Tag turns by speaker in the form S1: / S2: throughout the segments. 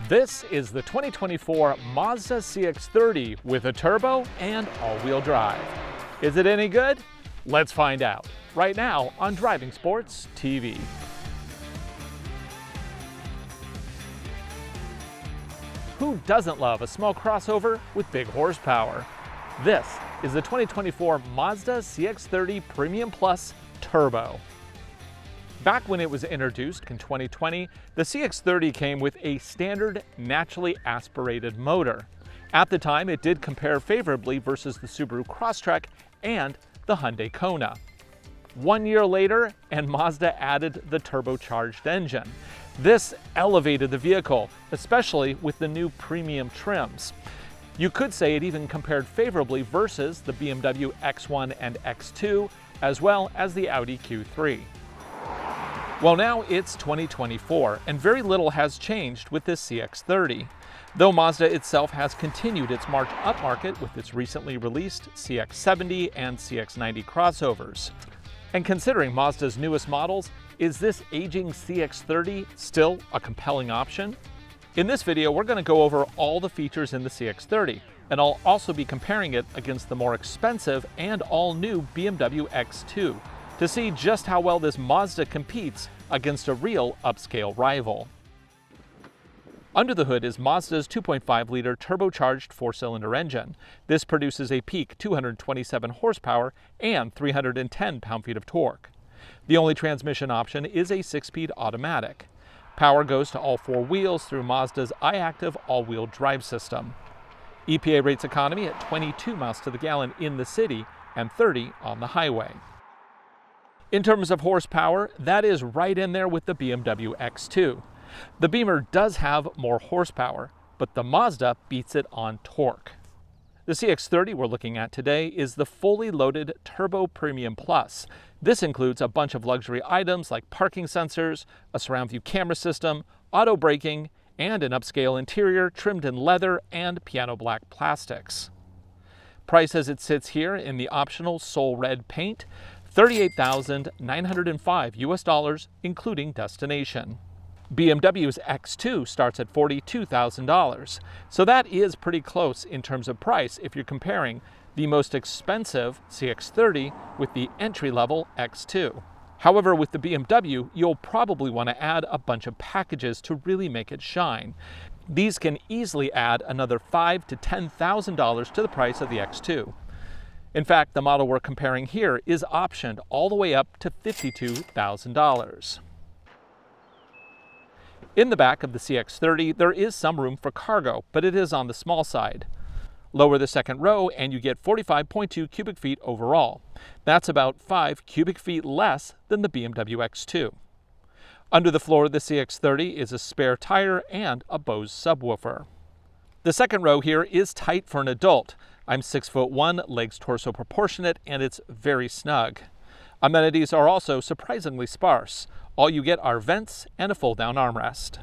S1: This is the 2024 Mazda CX-30 with a turbo and all-wheel drive. Is it any good? Let's find out right now on Driving Sports TV. Who doesn't love a small crossover with big horsepower? This is the 2024 Mazda CX-30 Premium Plus Turbo. Back when it was introduced in 2020, the CX-30 came with a standard naturally aspirated motor. At the time, it did compare favorably versus the Subaru Crosstrek and the Hyundai Kona. 1 year later, and Mazda added the turbocharged engine. This elevated the vehicle, especially with the new premium trims. You could say it even compared favorably versus the BMW X1 and X2, as well as the Audi Q3. Well, now it's 2024, and very little has changed with this CX-30. Though Mazda itself has continued its march upmarket with its recently released CX-70 and CX-90 crossovers. And considering Mazda's newest models, is this aging CX-30 still a compelling option? In this video, we're going to go over all the features in the CX-30, and I'll also be comparing it against the more expensive and all-new BMW X2 to see just how well this Mazda competes against a real upscale rival. Under the hood is Mazda's 2.5-liter turbocharged four-cylinder engine. This produces a peak 227 horsepower and 310 pound-feet of torque. The only transmission option is a 6-speed automatic. Power goes to all four wheels through Mazda's iActive all-wheel drive system. EPA rates economy at 22 miles to the gallon in the city and 30 on the highway. In terms of horsepower, that is right in there with the BMW X2. The Beamer does have more horsepower, but the Mazda beats it on torque. The CX-30 we're looking at today is the fully loaded Turbo Premium Plus. This includes a bunch of luxury items like parking sensors, a surround view camera system, auto braking, and an upscale interior trimmed in leather and piano black plastics. Price as it sits here in the optional Soul Red paint, $38,905 US, including destination. BMW's X2 starts at $42,000, so that is pretty close in terms of price if you're comparing the most expensive CX-30 with the entry-level X2. However, with the BMW, you'll probably want to add a bunch of packages to really make it shine. These can easily add another $5,000 to $10,000 to the price of the X2. In fact, the model we're comparing here is optioned all the way up to $52,000. In the back of the CX-30, there is some room for cargo, but it is on the small side. Lower the second row and you get 45.2 cubic feet overall. That's about 5 cubic feet less than the BMW X2. Under the floor of the CX-30 is a spare tire and a Bose subwoofer. The second row here is tight for an adult. I'm 6'1", legs torso proportionate, and it's very snug. Amenities are also surprisingly sparse. All you get are vents and a fold-down armrest.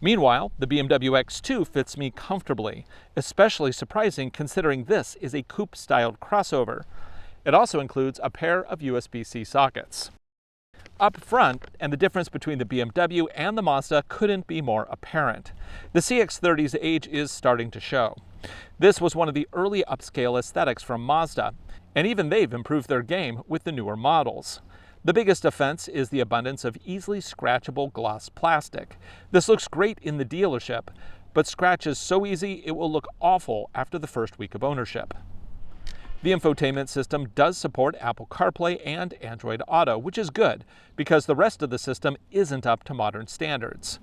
S1: Meanwhile, the BMW X2 fits me comfortably, especially surprising considering this is a coupe-styled crossover. It also includes a pair of USB-C sockets. Up front, and the difference between the BMW and the Mazda couldn't be more apparent. The CX-30's age is starting to show. This was one of the early upscale aesthetics from Mazda, and even they've improved their game with the newer models. The biggest offense is the abundance of easily scratchable gloss plastic. This looks great in the dealership, but scratches so easy it will look awful after the first week of ownership. The infotainment system does support Apple CarPlay and Android Auto, which is good because the rest of the system isn't up to modern standards.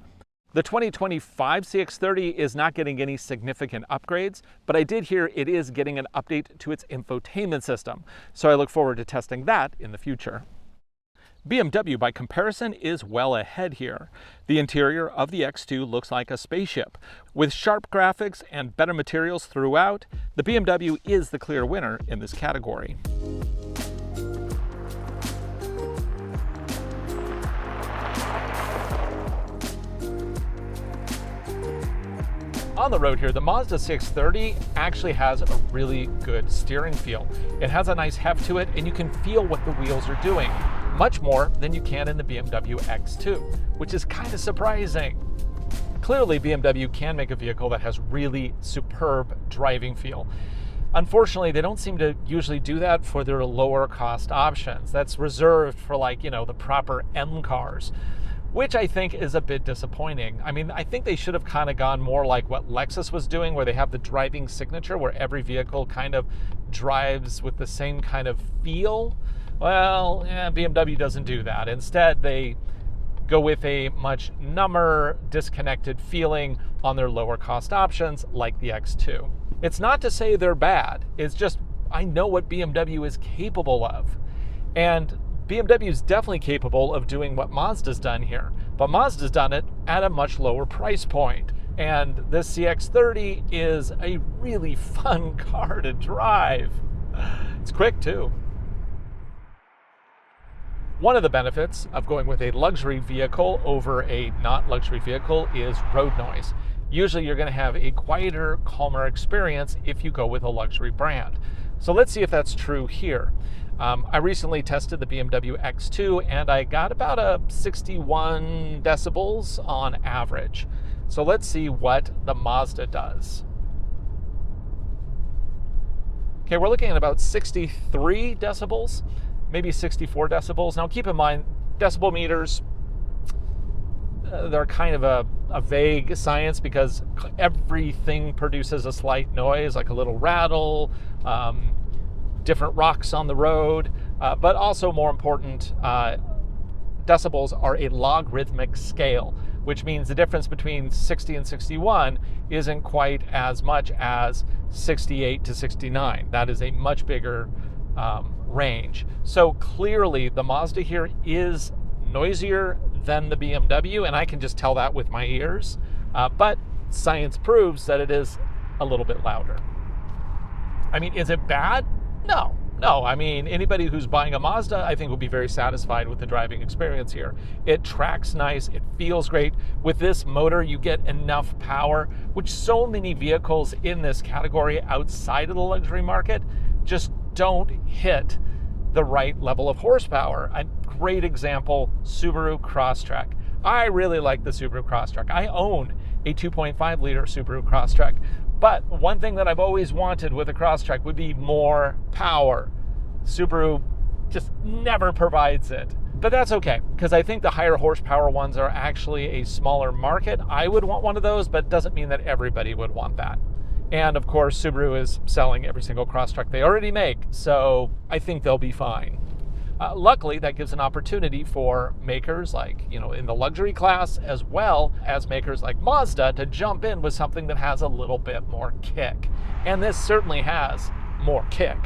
S1: The 2025 CX-30 is not getting any significant upgrades, but I did hear it is getting an update to its infotainment system, so I look forward to testing that in the future. BMW, by comparison, is well ahead here. The interior of the X2 looks like a spaceship. With sharp graphics and better materials throughout, the BMW is the clear winner in this category. On the road here, the Mazda CX-30 actually has a really good steering feel. It has a nice heft to it, and you can feel what the wheels are doing. much more than you can in the BMW X2, which is kind of surprising. Clearly, BMW can make a vehicle that has really superb driving feel. Unfortunately, they don't seem to usually do that for their lower cost options. That's reserved for the proper M cars, which I think is a bit disappointing. I mean, I think they should have kind of gone more like what Lexus was doing, where they have the driving signature, where every vehicle kind of drives with the same kind of feel. Well, BMW doesn't do that. Instead, they go with a much number, disconnected feeling on their lower cost options, like the X2. It's not to say they're bad. It's just, I know what BMW is capable of. And BMW is definitely capable of doing what Mazda's done here. But Mazda's done it at a much lower price point. And this CX-30 is a really fun car to drive. It's quick too. One of the benefits of going with a luxury vehicle over a not luxury vehicle is road noise. Usually you're going to have a quieter, calmer experience if you go with a luxury brand. So let's see if that's true here. I recently tested the BMW X2 and I got about a 61 decibels on average. So let's see what the Mazda does. Okay, we're looking at about 63 decibels, maybe 64 decibels. Now keep in mind, decibel meters, they're kind of a vague science because everything produces a slight noise, like a little rattle, different rocks on the road, but also more important, decibels are a logarithmic scale, which means the difference between 60 and 61 isn't quite as much as 68 to 69. That is a much bigger range. So clearly the Mazda here is noisier than the BMW, and I can just tell that with my ears, but science proves that it is a little bit louder. I mean, is it bad? No. I mean, anybody who's buying a Mazda, I think, will be very satisfied with the driving experience here. It tracks nice, it feels great. With this motor, you get enough power, which so many vehicles in this category outside of the luxury market just don't hit the right level of horsepower. A great example, Subaru Crosstrek. I really like the Subaru Crosstrek. I own a 2.5 liter Subaru Crosstrek. But one thing that I've always wanted with a Crosstrek would be more power. Subaru just never provides it. But that's okay, because I think the higher horsepower ones are actually a smaller market. I would want one of those, but it doesn't mean that everybody would want that. And of course, Subaru is selling every single Crosstrek they already make, so I think they'll be fine. Luckily, that gives an opportunity for makers like, in the luxury class, as well as makers like Mazda, to jump in with something that has a little bit more kick. And this certainly has more kick.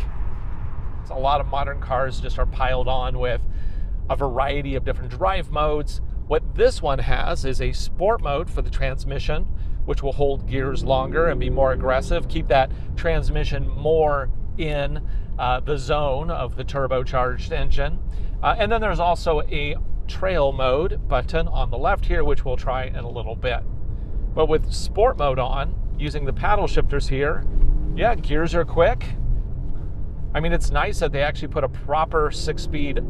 S1: So a lot of modern cars just are piled on with a variety of different drive modes. What this one has is a sport mode for the transmission, which will hold gears longer and be more aggressive, keep that transmission more in the zone of the turbocharged engine. And then there's also a trail mode button on the left here, which we'll try in a little bit. But with sport mode on, using the paddle shifters here, yeah, gears are quick. I mean, it's nice that they actually put a proper 6-speed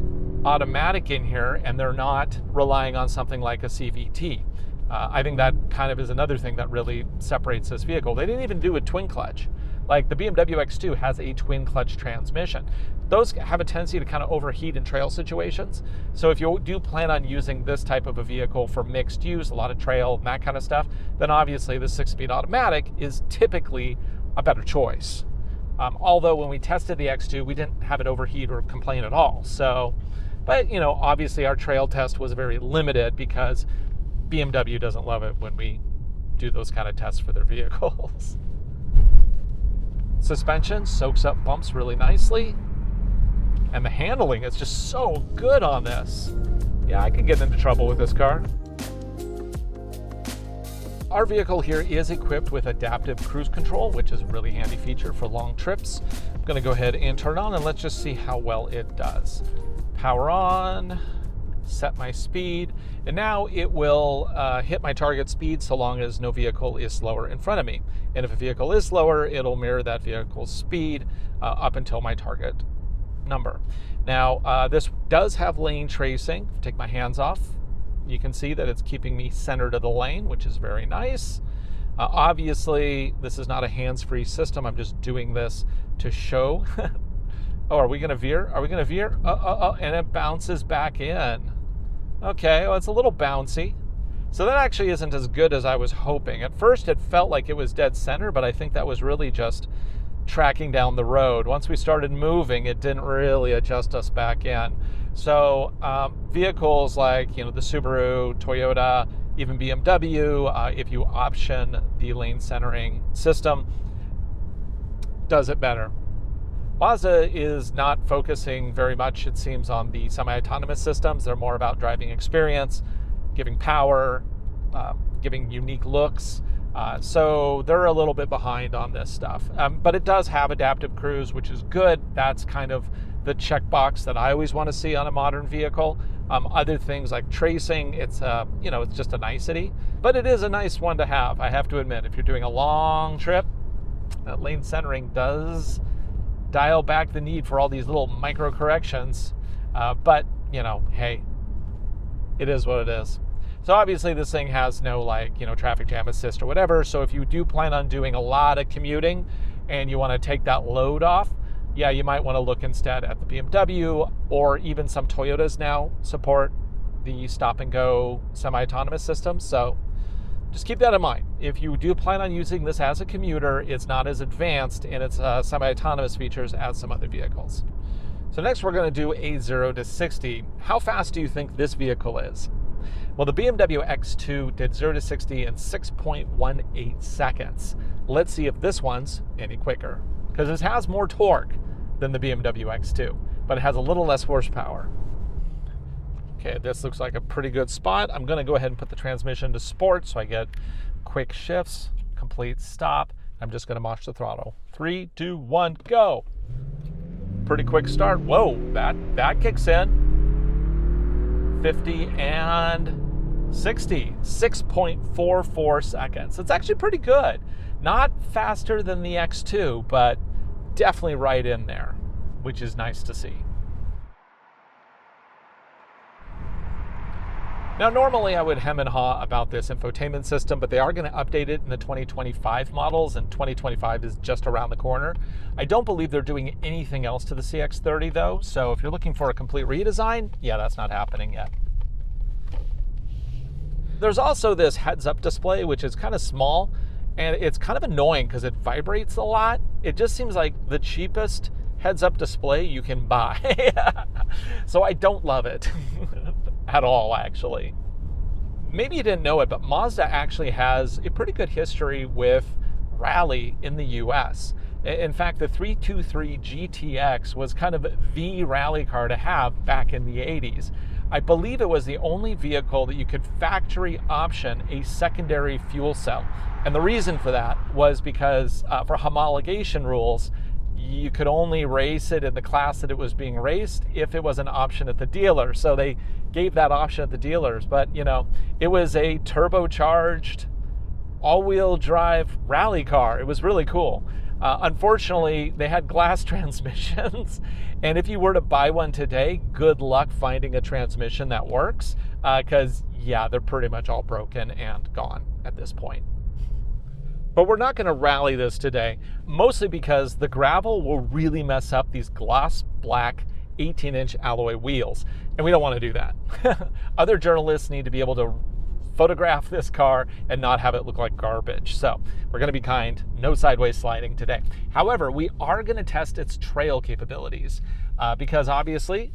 S1: automatic in here and they're not relying on something like a CVT. I think that kind of is another thing that really separates this vehicle. They didn't even do a twin clutch. Like the BMW X2 has a twin clutch transmission. Those have a tendency to kind of overheat in trail situations. So if you do plan on using this type of a vehicle for mixed use, a lot of trail and that kind of stuff, then obviously the 6-speed automatic is typically a better choice. Although when we tested the X2, we didn't have it overheat or complain at all. So, but obviously our trail test was very limited because BMW doesn't love it when we do those kind of tests for their vehicles. Suspension soaks up bumps really nicely. And the handling is just so good on this. Yeah, I could get into trouble with this car. Our vehicle here is equipped with adaptive cruise control, which is a really handy feature for long trips. I'm going to go ahead and turn it on and let's just see how well it does. Power on, set my speed, and now it will hit my target speed so long as no vehicle is slower in front of me. And if a vehicle is slower, it'll mirror that vehicle's speed up until my target number. Now, this does have lane tracing. Take my hands off. You can see that it's keeping me centered of the lane, which is very nice. Obviously, this is not a hands-free system. I'm just doing this to show. Oh, are we going to veer? Are we going to veer? And it bounces back in. Okay, well, it's a little bouncy. So that actually isn't as good as I was hoping. At first, it felt like it was dead center, but I think that was really just tracking down the road. Once we started moving, it didn't really adjust us back in. So vehicles like, the Subaru, Toyota, even BMW, if you option the lane centering system, does it better. Mazda is not focusing very much, it seems, on the semi-autonomous systems. They're more about driving experience, giving power, giving unique looks. So they're a little bit behind on this stuff. But it does have adaptive cruise, which is good. That's kind of the checkbox that I always want to see on a modern vehicle. Other things like tracing, it's just a nicety. But it is a nice one to have, I have to admit. If you're doing a long trip, lane centering does dial back the need for all these little micro corrections. But, hey, it is what it is. So obviously this thing has no traffic jam assist or whatever. So if you do plan on doing a lot of commuting and you want to take that load off, yeah, you might want to look instead at the BMW, or even some Toyotas now support the stop and go semi-autonomous system. So just keep that in mind. If you do plan on using this as a commuter, it's not as advanced in its semi-autonomous features as some other vehicles. So next we're going to do a 0 to 60. How fast do you think this vehicle is? Well, the BMW X2 did 0 to 60 in 6.18 seconds. Let's see if this one's any quicker, because it has more torque than the BMW X2, but it has a little less horsepower. Okay, this looks like a pretty good spot. I'm going to go ahead and put the transmission to sport so I get quick shifts, complete stop. I'm just going to mash the throttle. 3, 2, 1, go. Pretty quick start. Whoa, that kicks in. 50 and 60, 6.44 seconds. It's actually pretty good. Not faster than the X2, but definitely right in there, which is nice to see. Now, normally I would hem and haw about this infotainment system, but they are going to update it in the 2025 models, and 2025 is just around the corner. I don't believe they're doing anything else to the CX-30 though, so if you're looking for a complete redesign, yeah, that's not happening yet. There's also this heads-up display, which is kind of small, and it's kind of annoying because it vibrates a lot. It just seems like the cheapest heads-up display you can buy. So I don't love it at all, actually. Maybe you didn't know it, but Mazda actually has a pretty good history with rally in the US. In fact, the 323 GTX was kind of the rally car to have back in the 80s. I believe it was the only vehicle that you could factory option a secondary fuel cell. And the reason for that was because for homologation rules, you could only race it in the class that it was being raced if it was an option at the dealer. So they gave that option at the dealers. But, it was a turbocharged, all-wheel drive rally car. It was really cool. Unfortunately, they had glass transmissions, and if you were to buy one today, good luck finding a transmission that works, because, yeah, they're pretty much all broken and gone at this point. But we're not going to rally this today, mostly because the gravel will really mess up these gloss black 18-inch alloy wheels, and we don't want to do that. Other journalists need to be able to photograph this car and not have it look like garbage. So we're going to be kind, no sideways sliding today. However, we are going to test its trail capabilities because obviously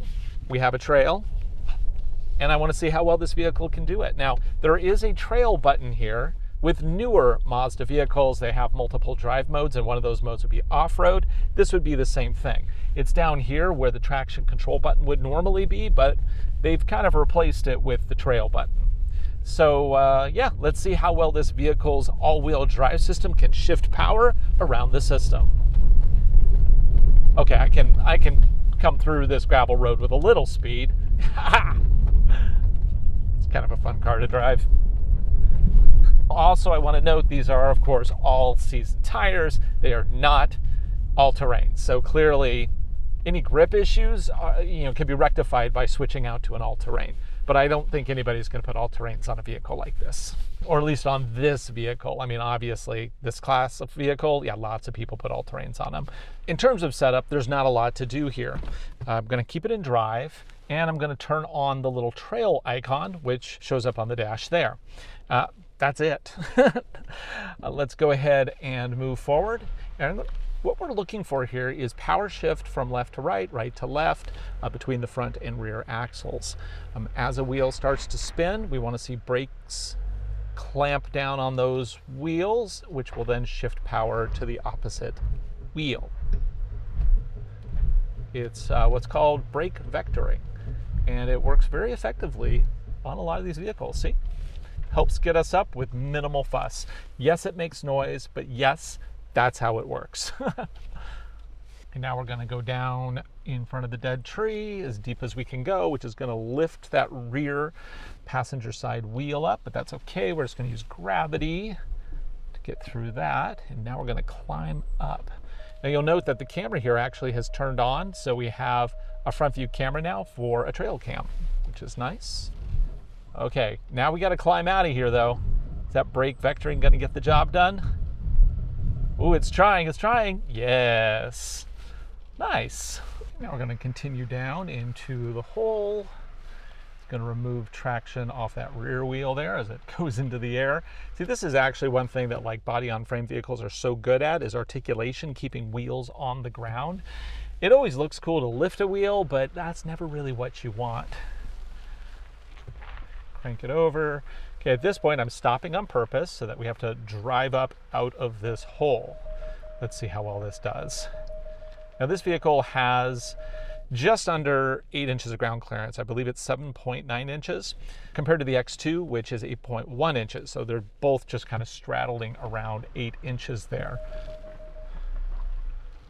S1: we have a trail and I want to see how well this vehicle can do it. Now, there is a trail button here. With newer Mazda vehicles, they have multiple drive modes, and one of those modes would be off-road. This would be the same thing. It's down here where the traction control button would normally be, but they've kind of replaced it with the trail button. So yeah, let's see how well this vehicle's all-wheel drive system can shift power around the system. Okay, I can come through this gravel road with a little speed. It's kind of a fun car to drive. Also, I want to note these are, of course, all-season tires. They are not all-terrain. So clearly, any grip issues can be rectified by switching out to an all-terrain. but I don't think anybody's going to put all-terrains on a vehicle like this, or at least on this vehicle. I mean, obviously, this class of vehicle, yeah, lots of people put all-terrains on them. In terms of setup, there's not a lot to do here. I'm going to keep it in drive, and I'm going to turn on the little trail icon, which shows up on the dash there. That's it. Let's go ahead and move forward. And what we're looking for here is power shift from left to right, right to left, between the front and rear axles. As a wheel starts to spin, we want to see brakes clamp down on those wheels, which will then shift power to the opposite wheel. It's what's called brake vectoring, and it works very effectively on a lot of these vehicles. See? Helps get us up with minimal fuss. Yes, it makes noise, but yes, that's how it works. And now we're going to go down in front of the dead tree as deep as we can go, which is going to lift that rear passenger side wheel up, but that's okay. We're just going to use gravity to get through that. And now we're going to climb up. Now you'll note that the camera here actually has turned on, so we have a front view camera now for a trail cam, which is nice. Okay, now we got to climb out of here though. Is that brake vectoring going to get the job done? Ooh, it's trying, it's trying. Yes. Nice. Now we're going to continue down into the hole. It's going to remove traction off that rear wheel there as it goes into the air. See, this is actually one thing that like body on frame vehicles are so good at, is articulation, keeping wheels on the ground. It always looks cool to lift a wheel, but that's never really what you want. Crank it over. Okay, at this point I'm stopping on purpose so that we have to drive up out of this hole. Let's see how well this does. Now this vehicle has just under 8 inches of ground clearance. I believe it's 7.9 inches compared to the X2, which is 8.1 inches. So they're both just kind of straddling around 8 inches there.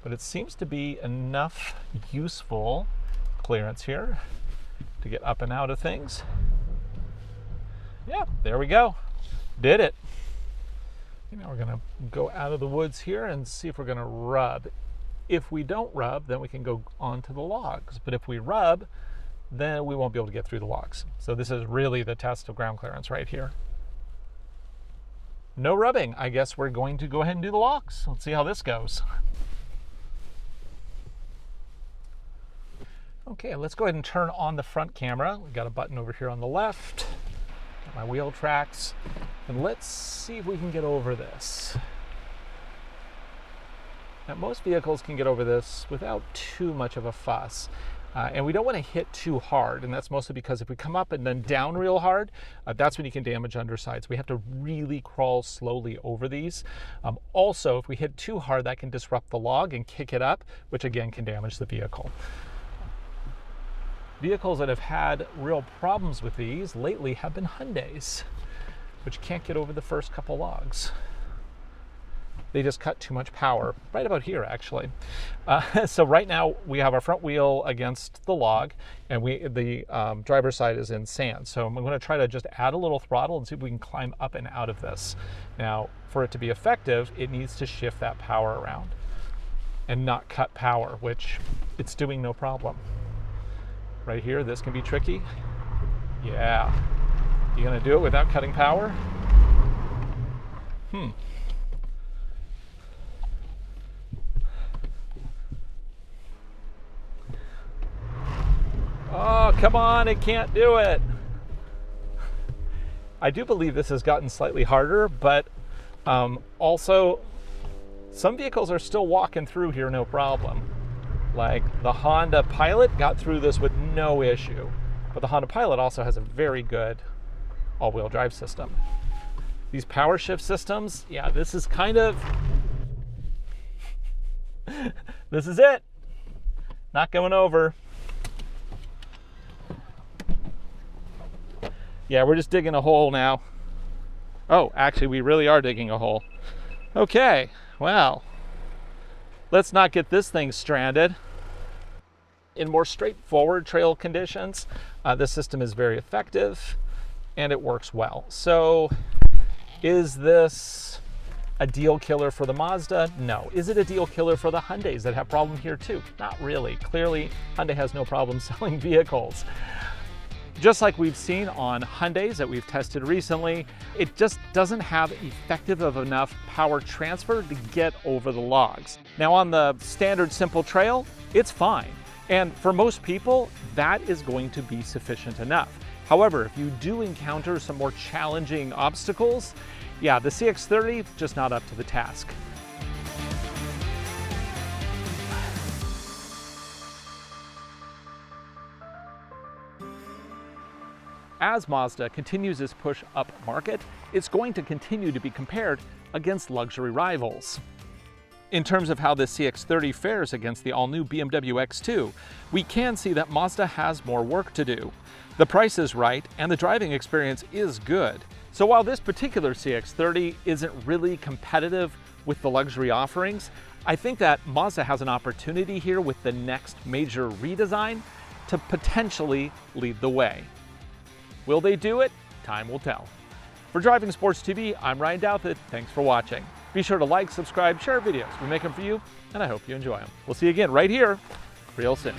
S1: But it seems to be enough useful clearance here to get up and out of things. Yeah, there we go. Did it. Now we're gonna go out of the woods here and see if we're gonna rub. If we don't rub, then we can go onto the logs. But if we rub, then we won't be able to get through the logs. So this is really the test of ground clearance right here. No rubbing. I guess we're going to go ahead and do the logs. Let's see how this goes. Okay, let's go ahead and turn on the front camera. We've got a button over here on the left. My wheel tracks, and let's see if we can get over this. Now most vehicles can get over this without too much of a fuss, and we don't want to hit too hard, and that's mostly because if we come up and then down real hard, that's when you can damage undersides. We have to really crawl slowly over these. Also, if we hit too hard, that can disrupt the log and kick it up, which again can damage the vehicle. Vehicles that have had real problems with these lately have been Hyundais, which can't get over the first couple logs. They just cut too much power, right about here actually. So right now we have our front wheel against the log, and the driver's side is in sand. So I'm going to try to just add a little throttle and see if we can climb up and out of this. Now, for it to be effective, it needs to shift that power around and not cut power, which it's doing no problem. Right here, this can be tricky. Yeah. You gonna do it without cutting power? Oh, come on, it can't do it. I do believe this has gotten slightly harder, but also some vehicles are still walking through here no problem. Like the Honda Pilot got through this with no issue, but the Honda Pilot also has a very good all-wheel drive system. These power shift systems, yeah, this is kind of, this is it. Not going over. Yeah, we're just digging a hole now. Oh, actually, we really are digging a hole. Okay, well, let's not get this thing stranded. In more straightforward trail conditions, this system is very effective and it works well. So is this a deal killer for the Mazda? No. Is it a deal killer for the Hyundais that have problem here too? Not really. Clearly, Hyundai has no problem selling vehicles. Just like we've seen on Hyundais that we've tested recently, it just doesn't have effective enough power transfer to get over the logs. Now on the standard simple trail, it's fine. And for most people, that is going to be sufficient enough. However, if you do encounter some more challenging obstacles, yeah, the CX-30 just not up to the task. As Mazda continues its push up market, it's going to continue to be compared against luxury rivals. In terms of how the CX-30 fares against the all-new BMW X2, we can see that Mazda has more work to do. The price is right and the driving experience is good. So while this particular CX-30 isn't really competitive with the luxury offerings, I think that Mazda has an opportunity here with the next major redesign to potentially lead the way. Will they do it? Time will tell. For Driving Sports TV, I'm Ryan Douthit. Thanks for watching. Be sure to like, subscribe, share videos. We make them for you, and I hope you enjoy them. We'll see you again right here real soon.